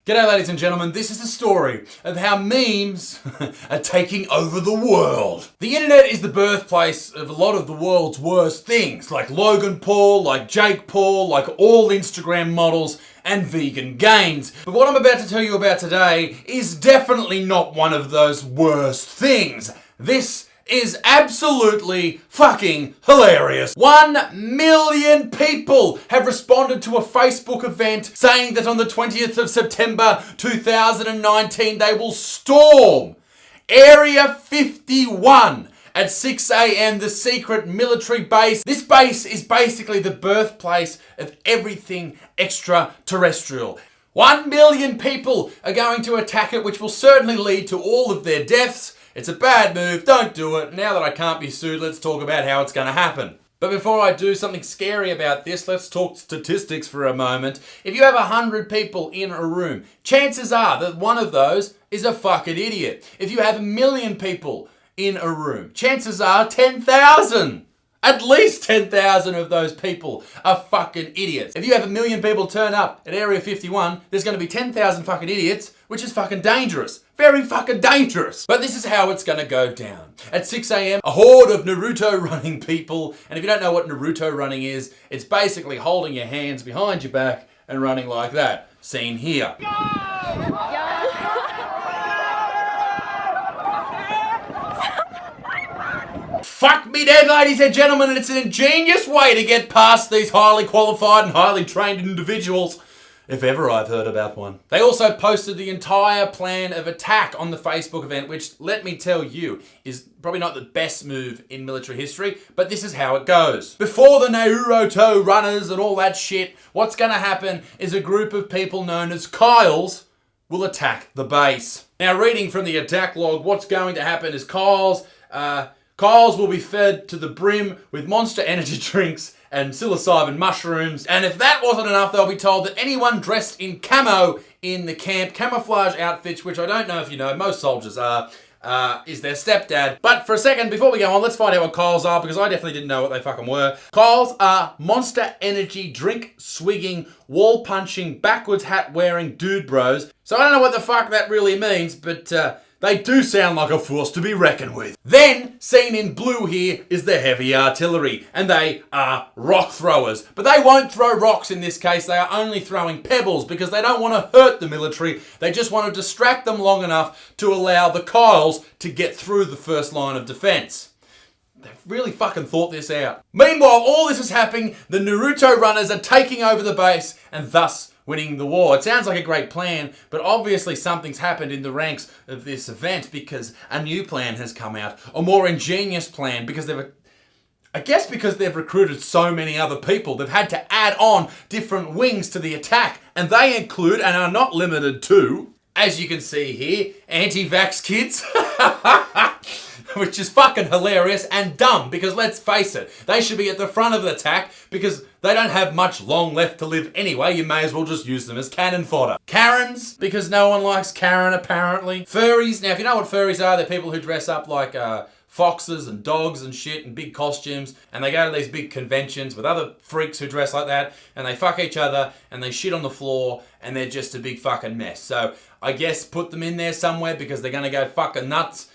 G'day ladies and gentlemen, this is the story of how memes are taking over the world. The internet is the birthplace of a lot of the world's worst things, like Logan Paul, like Jake Paul, like all Instagram models and vegan gains. But what I'm about to tell you about today is definitely not one of those worst things. This is absolutely fucking hilarious. 1 million people have responded to a Facebook event saying that on the 20th of September 2019 they will storm Area 51 at 6 a.m, the secret military base. This base is basically the birthplace of everything extraterrestrial. 1 million people are going to attack it, which will certainly lead to all of their deaths. It's a bad move, don't do it. Now that I can't be sued, let's talk about how it's going to happen. But before I do something scary about this, let's talk statistics for a moment. If you have 100 people in a room, chances are that one of those is a fucking idiot. If you have 1 million people in a room, chances are 10,000. At least 10,000 of those people are fucking idiots. If you have 1 million people turn up at Area 51, there's going to be 10,000 fucking idiots, which is fucking dangerous. Very fucking dangerous. But this is how it's going to go down. At 6 a.m, a horde of Naruto running people, and if you don't know what Naruto running is, it's basically holding your hands behind your back and running like that. Seen here. Fuck me dead, ladies and gentlemen, and it's an ingenious way to get past these highly qualified and highly trained individuals, if ever I've heard about one. They also posted the entire plan of attack on the Facebook event, which, let me tell you, is probably not the best move in military history, but this is how it goes. Before the Naruto runners and all that shit, what's going to happen is a group of people known as Kyles will attack the base. Now, reading from the attack log, what's going to happen is Kyles will be fed to the brim with Monster energy drinks and psilocybin mushrooms. And if that wasn't enough, they'll be told that anyone dressed in camo in the camp, camouflage outfits, which I don't know if you know, most soldiers are, is their stepdad. But for a second, before we go on, let's find out what Kyles are, because I definitely didn't know what they fucking were. Kyles are Monster energy drink swigging, wall punching, backwards hat wearing dude bros. So I don't know what the fuck that really means, but they do sound like a force to be reckoned with. Then, seen in blue here, is the heavy artillery, and they are rock throwers. But they won't throw rocks in this case, they are only throwing pebbles because they don't want to hurt the military, they just want to distract them long enough to allow the Kyles to get through the first line of defense. They've really fucking thought this out. Meanwhile, all this is happening, the Naruto runners are taking over the base, and thus winning the war. It sounds like a great plan, but obviously something's happened in the ranks of this event because a new plan has come out. A more ingenious plan because they've recruited so many other people. They've had to add on different wings to the attack, and they include, and are not limited to, as you can see here, anti-vax kids. Which is fucking hilarious and dumb, because let's face it, they should be at the front of the attack because they don't have much long left to live anyway. You may as well just use them as cannon fodder. Karens, because no one likes Karen apparently. Furries, now if you know what furries are, they're people who dress up like foxes and dogs and shit in big costumes, and they go to these big conventions with other freaks who dress like that, and they fuck each other and they shit on the floor, and they're just a big fucking mess. So I guess put them in there somewhere because they're gonna go fucking nuts.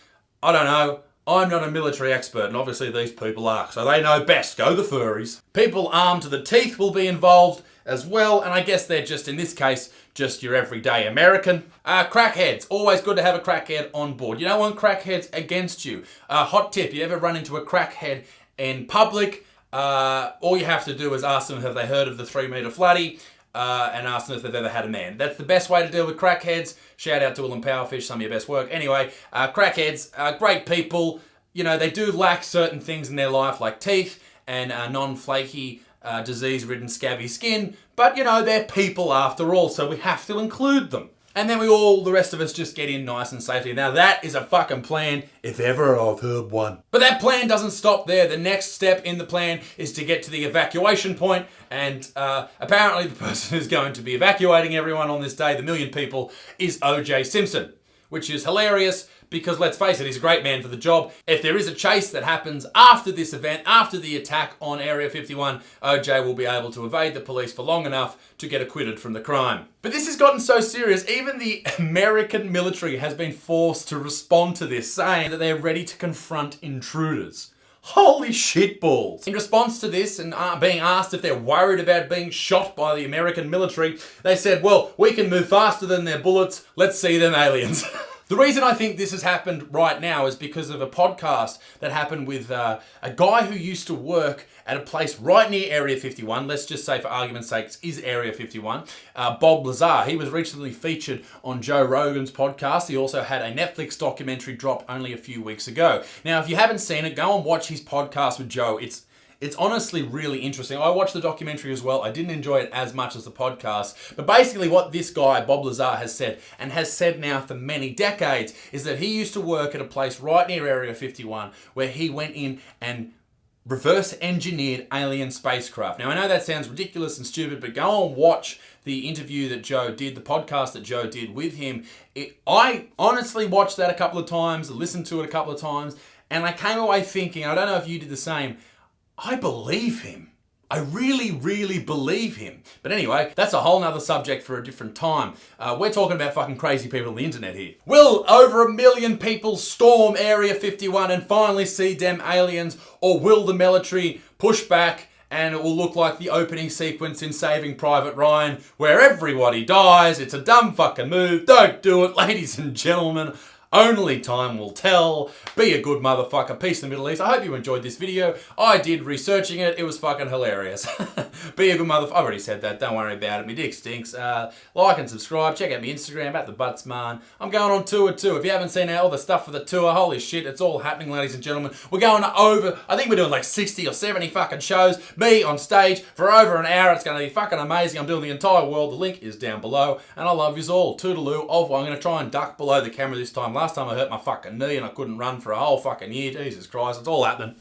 I don't know. I'm not a military expert, and obviously these people are, so they know best. Go the furries. People armed to the teeth will be involved as well, and I guess they're just, in this case, just your everyday American. Crackheads. Always good to have a crackhead on board. You don't want crackheads against you. Hot tip, you ever run into a crackhead in public, all you have to do is ask them, have they heard of the 3 meter flatty? And ask them if they've ever had a man. That's the best way to deal with crackheads. Shout out to Will and Powerfish, some of your best work. Anyway, crackheads are great people. You know, they do lack certain things in their life like teeth and non-flaky, disease-ridden, scabby skin. But, you know, they're people after all, so we have to include them. And then the rest of us just get in nice and safely. Now that is a fucking plan, if ever I've heard one. But that plan doesn't stop there. The next step in the plan is to get to the evacuation point, and apparently the person who's going to be evacuating everyone on this day, the 1 million people, is O.J. Simpson. which is hilarious because, let's face it, he's a great man for the job. If there is a chase that happens after this event, after the attack on Area 51, OJ will be able to evade the police for long enough to get acquitted from the crime. But this has gotten so serious, even the American military has been forced to respond to this, saying that they're ready to confront intruders. Holy shitballs. In response to this and being asked if they're worried about being shot by the American military, they said, well, we can move faster than their bullets. Let's see them aliens. The reason I think this has happened right now is because of a podcast that happened with a guy who used to work at a place right near Area 51. Let's just say, for argument's sake, is Area 51. Bob Lazar. He was recently featured on Joe Rogan's podcast. He also had a Netflix documentary drop only a few weeks ago. Now, if you haven't seen it, go and watch his podcast with Joe. It's honestly really interesting. I watched the documentary as well. I didn't enjoy it as much as the podcast. But basically what this guy, Bob Lazar, has said, and has said now for many decades, is that he used to work at a place right near Area 51 where he went in and reverse engineered alien spacecraft. Now, I know that sounds ridiculous and stupid, but go and watch the interview that Joe did, the podcast that Joe did with him. I honestly watched that a couple of times, listened to it a couple of times, and I came away thinking, I don't know if you did the same, I believe him. I really, really believe him. But anyway, that's a whole nother subject for a different time. We're talking about fucking crazy people on the internet here. Will over 1 million people storm Area 51 and finally see them aliens? Or will the military push back and it will look like the opening sequence in Saving Private Ryan where everybody dies? It's a dumb fucking move. Don't do it, ladies and gentlemen. Only time will tell. Be a good motherfucker. Peace in the Middle East. I hope you enjoyed this video. I did researching it. It was fucking hilarious. Be a good motherfucker. I've already said that. Don't worry about it. My dick stinks. Like and subscribe. Check out my Instagram at @theButtsman. I'm going on tour too. If you haven't seen all the stuff for the tour, holy shit, it's all happening, ladies and gentlemen. We're going over, I think we're doing like 60 or 70 fucking shows. Me on stage for over an hour. It's going to be fucking amazing. I'm doing the entire world. The link is down below. And I love yous all. Toodaloo. Au revoir. I'm going to try and duck below the camera this time. Last time I hurt my fucking knee and I couldn't run for a whole fucking year. Jesus Christ, it's all happening.